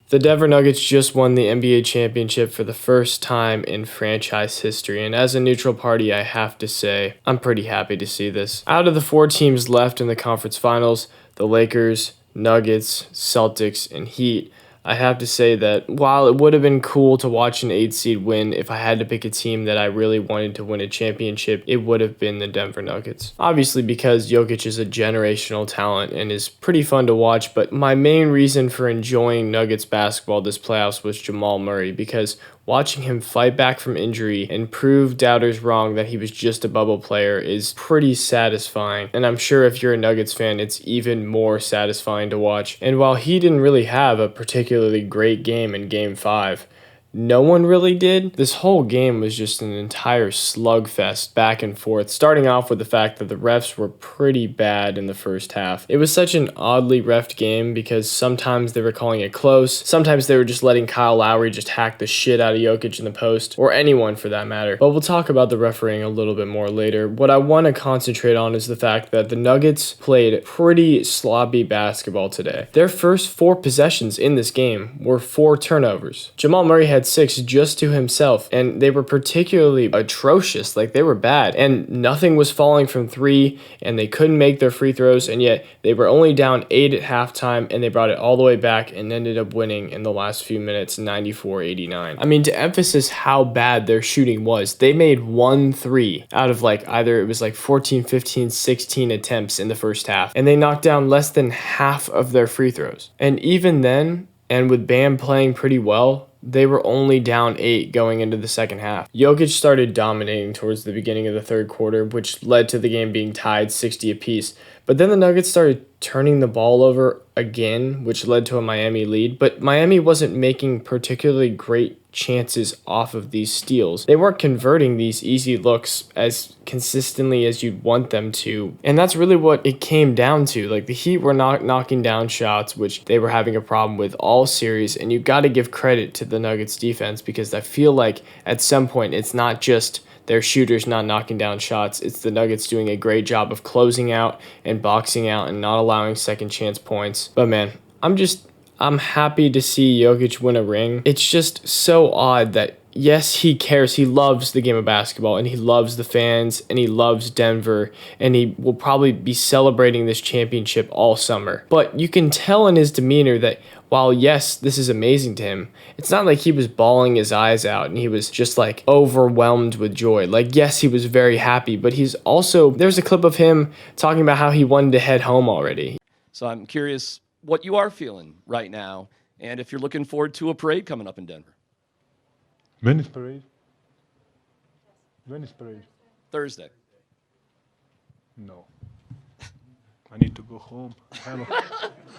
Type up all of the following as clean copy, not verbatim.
The Denver Nuggets just won the NBA championship for the first time in franchise history, and as a neutral party, I have to say, I'm pretty happy to see this. Out of the 4 teams left in the conference finals, the Lakers, Nuggets, Celtics, and Heat, I have to say that while it would have been cool to watch an 8 seed win, if I had to pick a team that I really wanted to win a championship, it would have been the Denver Nuggets. Obviously because Jokic is a generational talent and is pretty fun to watch, but my main reason for enjoying Nuggets basketball this playoffs was Jamal Murray, because watching him fight back from injury and prove doubters wrong that he was just a bubble player is pretty satisfying. And I'm sure if you're a Nuggets fan, it's even more satisfying to watch. And while he didn't really have a particularly great game in Game 5, no one really did. This whole game was just an entire slugfest back and forth, starting off with the fact that the refs were pretty bad in the first half. It was such an oddly reffed game because sometimes they were calling it close, sometimes they were just letting Kyle Lowry just hack the shit out of Jokic in the post, or anyone for that matter. But we'll talk about the refereeing a little bit more later. What I want to concentrate on is the fact that the Nuggets played pretty sloppy basketball today. Their first 4 possessions in this game were 4 turnovers. Jamal Murray had 6 just to himself, and they were particularly atrocious. Like, they were bad, and nothing was falling from 3, and they couldn't make their free throws, and yet they were only down 8 at halftime, and they brought it all the way back and ended up winning in the last few minutes, 94-89. I mean, to emphasize how bad their shooting was, they made 1 3 out of either it was 14, 15, 16 attempts in the first half, and they knocked down less than half of their free throws. And even then, and with Bam playing pretty well, they were only down 8 going into the second half. Jokic started dominating towards the beginning of the third quarter, which led to the game being tied 60 apiece. But then the Nuggets started turning the ball over again, which led to a Miami lead. But Miami wasn't making particularly great chances off of these steals. They weren't converting these easy looks as consistently as you'd want them to. And that's really what it came down to. The Heat were not knocking down shots, which they were having a problem with all series. And you got to give credit to the Nuggets defense, because I feel like at some point it's not just their shooters not knocking down shots. It's the Nuggets doing a great job of closing out and boxing out and not allowing second chance points. But man, I'm happy to see Jokic win a ring. It's just so odd that, yes, he cares. He loves the game of basketball, and he loves the fans, and he loves Denver, and he will probably be celebrating this championship all summer. But you can tell in his demeanor that while, yes, this is amazing to him, it's not like he was bawling his eyes out and he was just overwhelmed with joy. Yes, he was very happy, but there's a clip of him talking about how he wanted to head home already. So I'm curious what you are feeling right now, and if you're looking forward to a parade coming up in Denver. When is parade? When is parade? Thursday. No. I need to go home.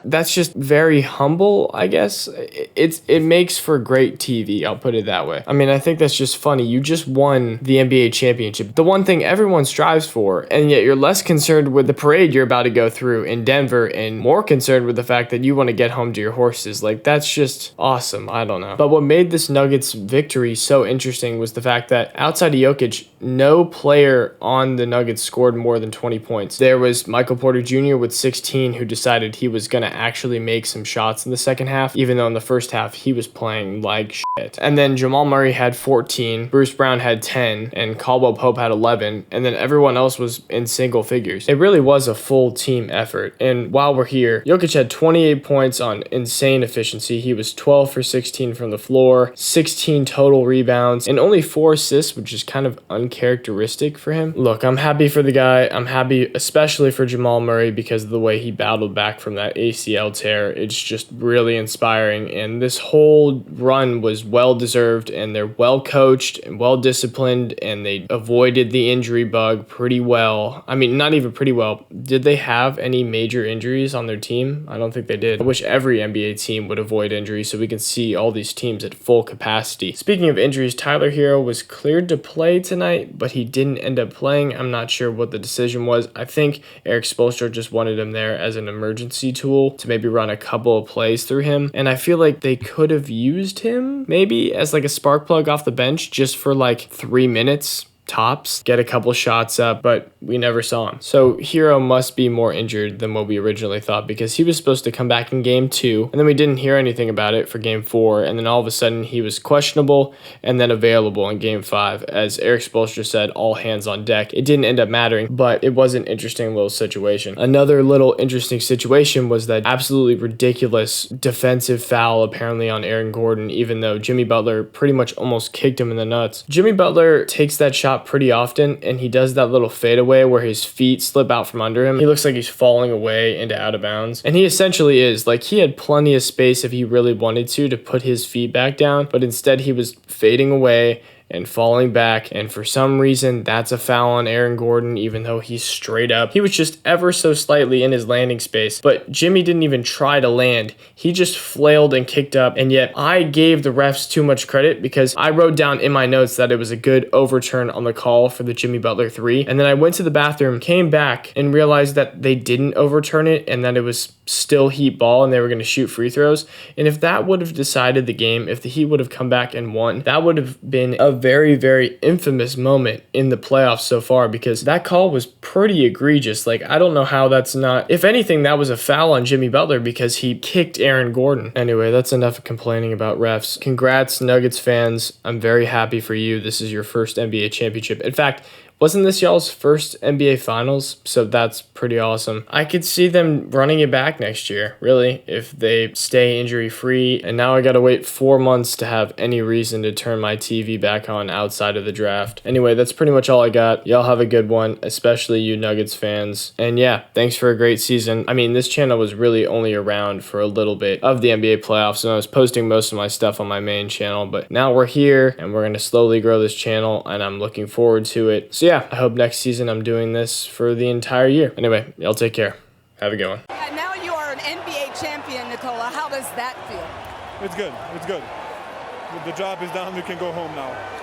That's just very humble, I guess. It makes for great TV, I'll put it that way. I mean, I think that's just funny. You just won the NBA championship, the one thing everyone strives for, and yet you're less concerned with the parade you're about to go through in Denver and more concerned with the fact that you want to get home to your horses. That's just awesome. I don't know. But what made this Nuggets victory so interesting was the fact that outside of Jokic, no player on the Nuggets scored more than 20 points. There was Michael Porter Jr. with 16, who decided he was going to actually make some shots in the second half, even though in the first half he was playing like shit. And then Jamal Murray had 14, Bruce Brown had 10, and Caldwell Pope had 11, and then everyone else was in single figures. It really was a full team effort. And while we're here, Jokic had 28 points on insane efficiency. He was 12 for 16 from the floor, 16 total rebounds, and only 4 assists, which is kind of uncharacteristic for him. Look, I'm happy for the guy. I'm happy especially for Jamal Murray because of the way he battled back from that ACL tear. It's just really inspiring, and this whole run was well-deserved, and they're well-coached and well-disciplined, and they avoided the injury bug pretty well. I mean, not even pretty well. Did they have any major injuries on their team? I don't think they did. I wish every NBA team would avoid injuries so we can see all these teams at full capacity. Speaking of injuries, Tyler Hero was cleared to play tonight, but he didn't end up playing. I'm not sure what the decision was. I think Eric Spoelstra just wanted him there as an emergency tool to maybe run a couple of plays through him, and I feel like they could have used him maybe as a spark plug off the bench just for 3 minutes tops, get a couple shots up, but we never saw him. So Hero must be more injured than what we originally thought, because he was supposed to come back in game 2, and then we didn't hear anything about it for game 4, and then all of a sudden he was questionable and then available in game 5. As Eric Spoelstra said, all hands on deck. It didn't end up mattering, but it was an interesting little situation. Another little interesting situation was that absolutely ridiculous defensive foul apparently on Aaron Gordon, even though Jimmy Butler pretty much almost kicked him in the nuts. Jimmy Butler takes that shot pretty often, and he does that little fadeaway where his feet slip out from under him. He looks like he's falling away into out of bounds, and he essentially is. Like, he had plenty of space if he really wanted to put his feet back down, but instead he was fading away and falling back, and for some reason that's a foul on Aaron Gordon, even though he's straight up. He was just ever so slightly in his landing space, but Jimmy didn't even try to land. He just flailed and kicked up, and yet I gave the refs too much credit, because I wrote down in my notes that it was a good overturn on the call for the Jimmy Butler 3, and then I went to the bathroom, came back, and realized that they didn't overturn it, and that it was still Heat ball and they were going to shoot free throws. And if that would have decided the game, if the Heat would have come back and won, that would have been a very, very infamous moment in the playoffs so far, because that call was pretty egregious. Like, I don't know how that's not, if anything, that was a foul on Jimmy Butler because he kicked Aaron Gordon. Anyway, that's enough of complaining about refs. Congrats, Nuggets fans. I'm very happy for you. This is your first NBA championship. In fact, wasn't this y'all's first NBA Finals? So that's pretty awesome. I could see them running it back next year, really, if they stay injury-free. And now I gotta wait 4 months to have any reason to turn my TV back on outside of the draft. Anyway, that's pretty much all I got. Y'all have a good one, especially you Nuggets fans. And yeah, thanks for a great season. I mean, this channel was really only around for a little bit of the NBA playoffs, and I was posting most of my stuff on my main channel. But now we're here, and we're gonna slowly grow this channel, and I'm looking forward to it. So yeah, I hope next season I'm doing this for the entire year. Anyway, y'all take care. Have a good one. Now you are an NBA champion, Nikola. How does that feel? It's good. It's good. The job is done. We can go home now.